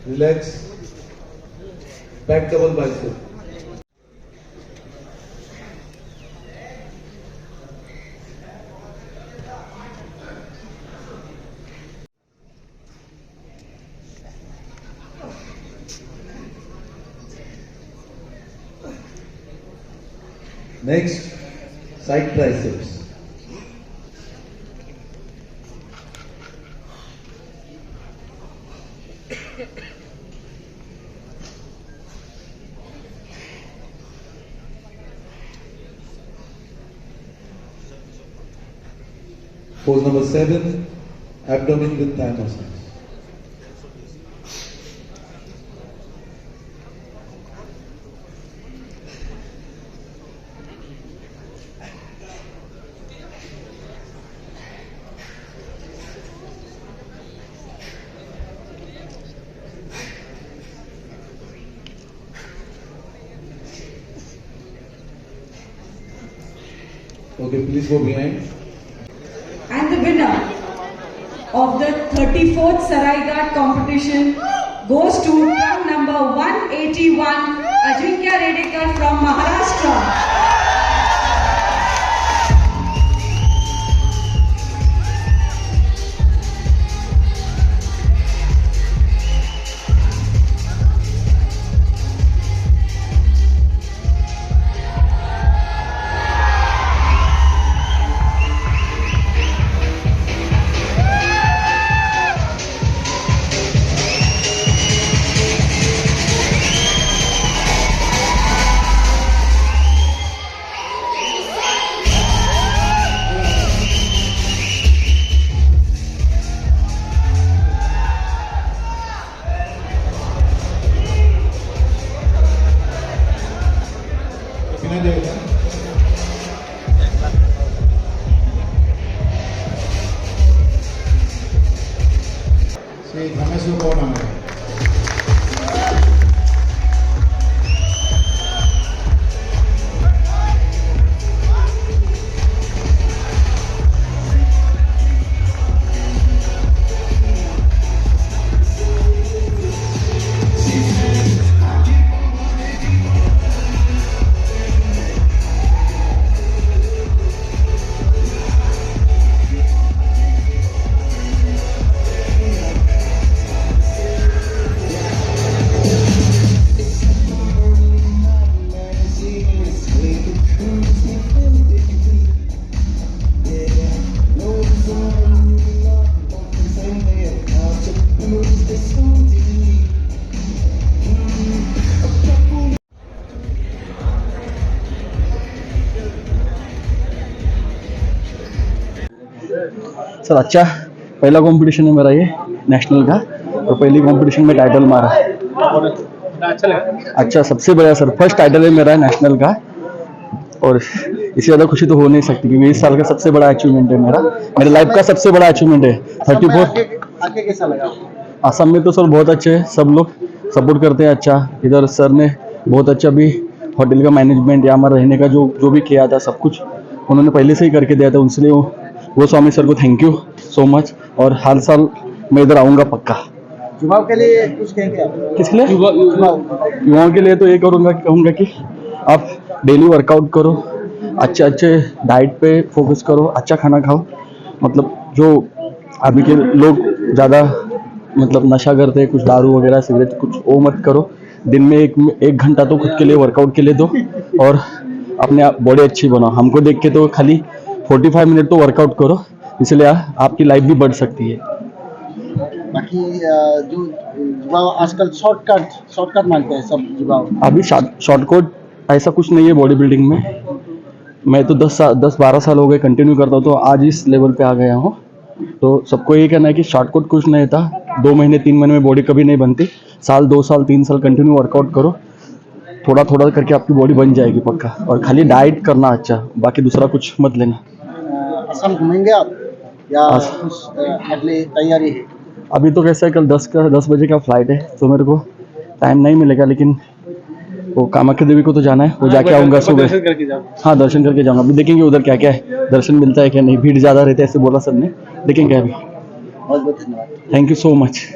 Relax. Back double bicep. Next, side triceps. Pose number 7, abdomen with thigh massage. Okay, please go behind. And the winner of the 34th Saraighat competition goes to round number 181, Ajinkya Redekar from Maharashtra. Say, Ramesh Lukoda. Sir अच्छा पहला competition है मेरा ये national का और पहली competition में title मारा। अच्छा लगा? अच्छा सबसे बड़ा सर फर्स्ट टाइटल है मेरा नेशनल का और इससे ज़्यादा खुशी तो हो नहीं सकती क्योंकि इस साल का सबसे बड़ा अचीवमेंट है मेरे लाइफ का सबसे बड़ा अचीवमेंट है। 34 आके कैसा लगा? असम में तो सर बहुत अच्छे हैं, सब लोग सपोर्ट करते हैं। अच्छा इधर सर ने बहुत अच्छा भी होटल का मैनेजमेंट या हमारा रहने का जो भी किया था सब कुछ उन्होंने पहले से ही करके दिया था, उनसे वो स्वामी सर को थैंक यू सो मच। और हर साल मैं इधर आऊँगा पक्का। युवाओं के लिए कुछ कहेंगे आप? किसके लिए? युवाओं के लिए तो ये कहूँगा कि आप डेली वर्कआउट करो, अच्छे डाइट पे फोकस करो, अच्छा खाना खाओ। मतलब जो अभी के लोग ज़्यादा मतलब नशा करते हैं, कुछ दारू वगैरह सिगरेट कुछ वो मत करो। दिन में एक घंटा तो खुद के लिए वर्कआउट के लिए दो और अपने बॉडी अच्छी बनाओ। हमको देख के तो खाली 45 मिनट तो वर्कआउट करो, इसलिए आपकी लाइफ भी बढ़ सकती है। बाकी जो युवा आजकल शॉर्टकट मांगते हैं सब युवा। अभी शॉर्टकट ऐसा कुछ नहीं है बॉडी बिल्डिंग में। मैं तो 10-12 साल हो गए कंटिन्यू करता हूँ, तो आज इस लेवल पे आ गया हूँ। तो सबको ये कहना है कि शॉर्टकट कुछ नहीं था। 2 महीने 3 महीने में बॉडी कभी नहीं बनती। साल 2 साल 3 साल कंटिन्यू वर्कआउट करो, थोड़ा थोड़ा करके आपकी बॉडी बन जाएगी पक्का। और खाली डाइट करना अच्छा, बाकी दूसरा कुछ मत लेना। असम घूमेंगे आप या कुछ अगली तैयारी है? अभी तो कैसा है, कल 10 बजे का फ्लाइट है, तो मेरे को टाइम नहीं मिलेगा, लेकिन वो कामाख्या देवी को तो जाना है, वो जाके आऊँगा सुबह। हाँ दर्शन करके जाऊँगा। अभी देखेंगे उधर क्या क्या है, दर्शन मिलता है क्या नहीं। भीड़ ज़्यादा रहती है ऐसे बोला सर ने, देखेंगे अभी। बहुत बहुत धन्यवाद। Thank you so much.